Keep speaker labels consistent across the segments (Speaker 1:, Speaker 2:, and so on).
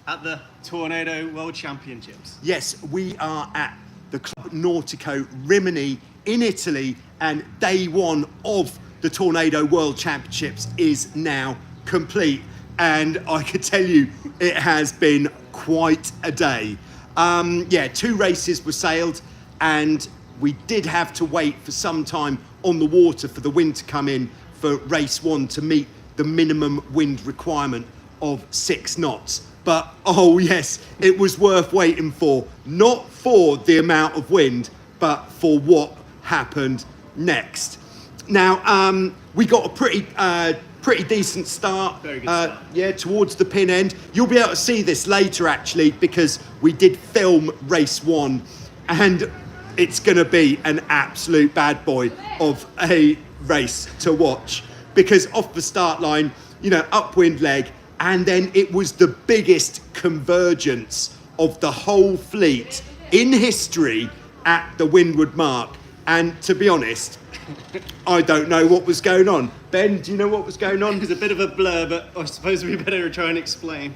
Speaker 1: at the Tornado World Championships.
Speaker 2: Yes, we are at the Club Nautico Rimini in Italy, and day one of the Tornado World Championships is now complete. And I could tell you, it has been quite a day. Yeah, 2 races were sailed, and we did have to wait for some time on the water for the wind to come in for race 1 to meet the minimum wind requirement of 6 knots. But oh yes, it was worth waiting for, not for the amount of wind, but for what happened next. Now, we got a pretty decent start.
Speaker 1: Very good start.
Speaker 2: Yeah, towards the pin end. You'll be able to see this later actually, because we did film race 1, and it's gonna be an absolute bad boy of a race to watch, because off the start line, you know, upwind leg, and then it was the biggest convergence of the whole fleet in history at the windward mark. And to be honest, I don't know what was going on. Ben, do you know what was going on?
Speaker 1: It was a bit of a blur, but I suppose we better try and explain.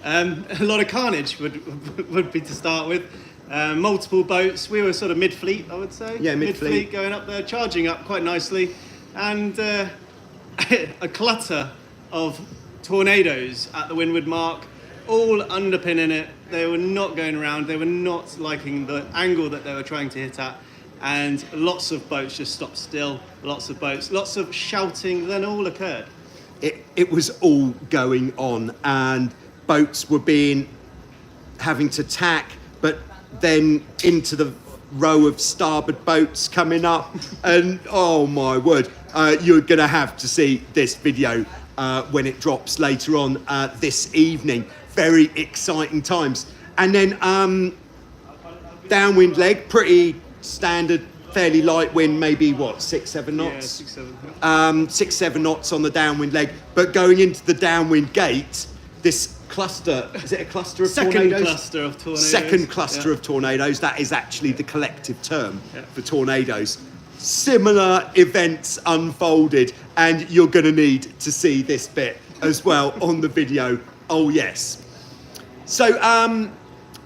Speaker 1: A lot of carnage would be to start with. Multiple boats. We were sort of mid-fleet, I would say.
Speaker 2: Yeah, mid-fleet.
Speaker 1: Going up there, charging up quite nicely. And a clutter of tornadoes at the windward mark, all underpinning it. They were not going around. They were not liking the angle that they were trying to hit at. And lots of boats just stopped still. Lots of boats, lots of shouting, then all occurred.
Speaker 2: It was all going on, and boats were having to tack, but then into the row of starboard boats coming up, and oh my word, you're gonna have to see this video when it drops later on this evening. Very exciting times. And then downwind leg, pretty standard, fairly light wind, maybe what, 6-7 knots?
Speaker 1: Yeah, 6-7.
Speaker 2: 6-7 knots on the downwind leg. But going into the downwind gate, this cluster, is it a cluster of tornadoes?
Speaker 1: Second cluster of tornadoes.
Speaker 2: Second cluster of tornadoes. That is actually the collective term for tornadoes. Similar events unfolded, and you're going to need to see this bit as well on the video. Oh yes. So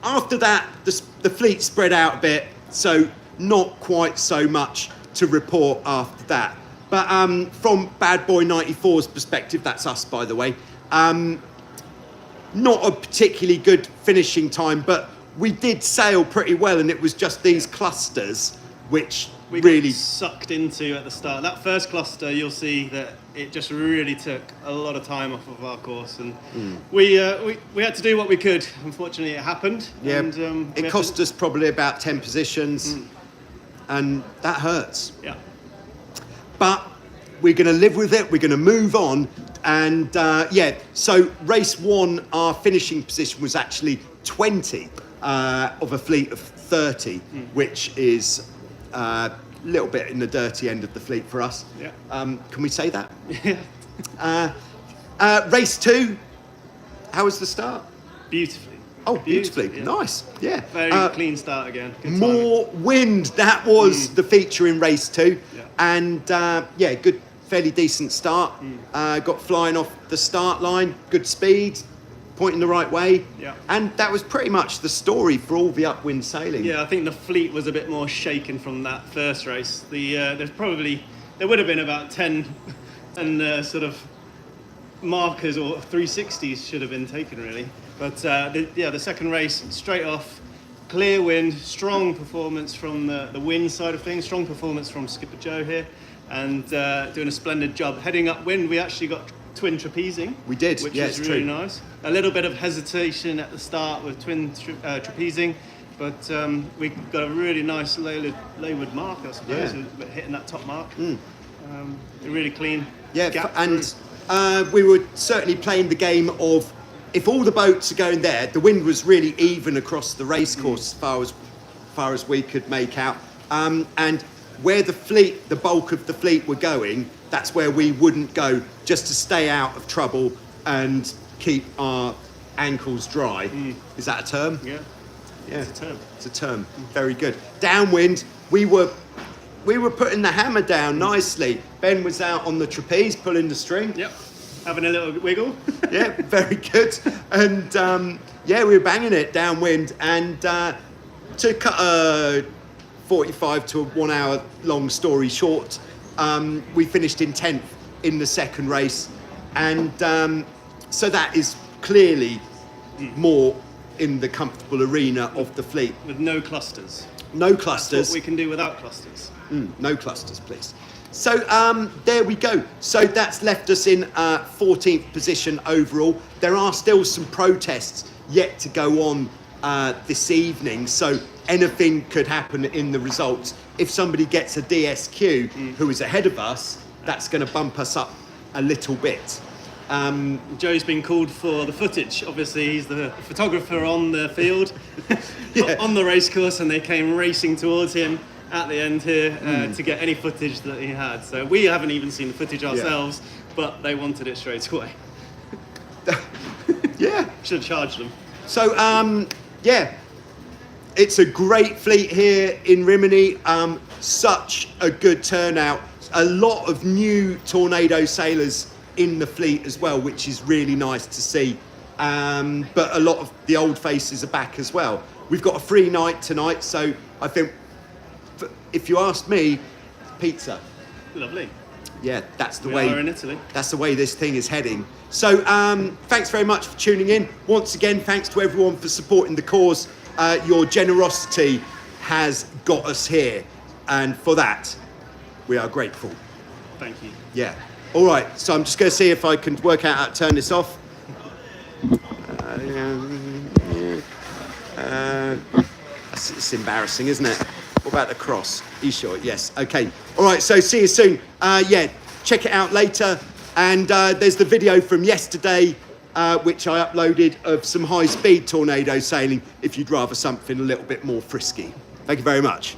Speaker 2: after that, the fleet spread out a bit, so not quite so much to report after that. But from Bad Boy 94's perspective, that's us by the way, not a particularly good finishing time, but we did sail pretty well, and it was just these clusters which
Speaker 1: we
Speaker 2: really
Speaker 1: got sucked into at the start. That first cluster, you'll see that it just really took a lot of time off of our course, and we had to do what we could. Unfortunately, it happened.
Speaker 2: Yeah,
Speaker 1: and,
Speaker 2: it cost us probably about 10 positions, and that hurts.
Speaker 1: Yeah.
Speaker 2: But we're going to live with it. We're going to move on, and yeah. So race 1, our finishing position was actually 20 of a fleet of 30, which is a little bit in the dirty end of the fleet for us.
Speaker 1: Yeah.
Speaker 2: Can we say that?
Speaker 1: Yeah.
Speaker 2: Race 2, how was the start?
Speaker 1: Beautifully.
Speaker 2: Oh, beautifully.
Speaker 1: Yeah.
Speaker 2: Nice. Yeah.
Speaker 1: Very clean start again. Good
Speaker 2: More wind. That was the feature in race 2.
Speaker 1: Yeah.
Speaker 2: And yeah, good, fairly decent start. Got flying off the start line, good speed, pointing the right way.
Speaker 1: Yeah.
Speaker 2: And that was pretty much the story for all the upwind sailing.
Speaker 1: Yeah, I think the fleet was a bit more shaken from that first race. There would have been about 10 and sort of markers or 360s should have been taken really. But the second race, straight off, clear wind, strong performance from the wind side of things, strong performance from Skipper Joe here, and doing a splendid job. Heading upwind, we actually got twin trapezing.
Speaker 2: We did,
Speaker 1: which
Speaker 2: yeah,
Speaker 1: was
Speaker 2: it's
Speaker 1: really
Speaker 2: true.
Speaker 1: nice. A little bit of hesitation at the start with twin trapezing, but we got a really nice layward mark, I suppose, hitting that top mark. Really clean.
Speaker 2: Yeah,
Speaker 1: gap
Speaker 2: and
Speaker 1: through.
Speaker 2: we were certainly playing the game of, if all the boats are going there, the wind was really even across the race course as far as we could make out. And where the bulk of the fleet were going, that's where we wouldn't go, just to stay out of trouble and keep our ankles dry. Is that a term?
Speaker 1: Yeah.
Speaker 2: Yeah,
Speaker 1: It's a term.
Speaker 2: It's a term. Very good. Downwind, we were putting the hammer down nicely. Ben was out on the trapeze pulling the string.
Speaker 1: Yep. Having a little wiggle.
Speaker 2: Yeah, very good. And Yeah, we were banging it downwind, and to cut a 45 to 1 hour long story short, we finished in 10th in the second race, and so that is clearly more in the comfortable arena of the fleet.
Speaker 1: With no clusters.
Speaker 2: No clusters.
Speaker 1: That's what we can do without clusters.
Speaker 2: No clusters, please. So there we go. So that's left us in 14th position overall. There are still some protests yet to go on this evening, so anything could happen in the results. If somebody gets a DSQ who is ahead of us, that's going to bump us up a little bit.
Speaker 1: Joe's been called for the footage. Obviously, he's the photographer on the field,
Speaker 2: Yeah.
Speaker 1: on the race course, and they came racing towards him at the end here to get any footage that he had. So we haven't even seen the footage ourselves, but they wanted it straight away.
Speaker 2: Yeah.
Speaker 1: Should have charged them.
Speaker 2: So, yeah, it's a great fleet here in Rimini. Such a good turnout. A lot of new Tornado sailors in the fleet as well, which is really nice to see. But a lot of the old faces are back as well. We've got a free night tonight, so I think, if you ask me, pizza.
Speaker 1: Lovely.
Speaker 2: Yeah, that's the
Speaker 1: We
Speaker 2: way.
Speaker 1: are in Italy.
Speaker 2: That's the way this thing is heading. So, thanks very much for tuning in. Once again, thanks to everyone for supporting the cause. Your generosity has got us here, and for that, we are grateful.
Speaker 1: Thank you.
Speaker 2: Yeah. All right. So I'm just going to see if I can work out how to turn this off. It's embarrassing, isn't it? What about the cross? Are you sure? Yes. Okay. All right. So see you soon. Yeah. Check it out later. And there's the video from yesterday, which I uploaded of some high-speed tornado sailing. If you'd rather something a little bit more frisky. Thank you very much.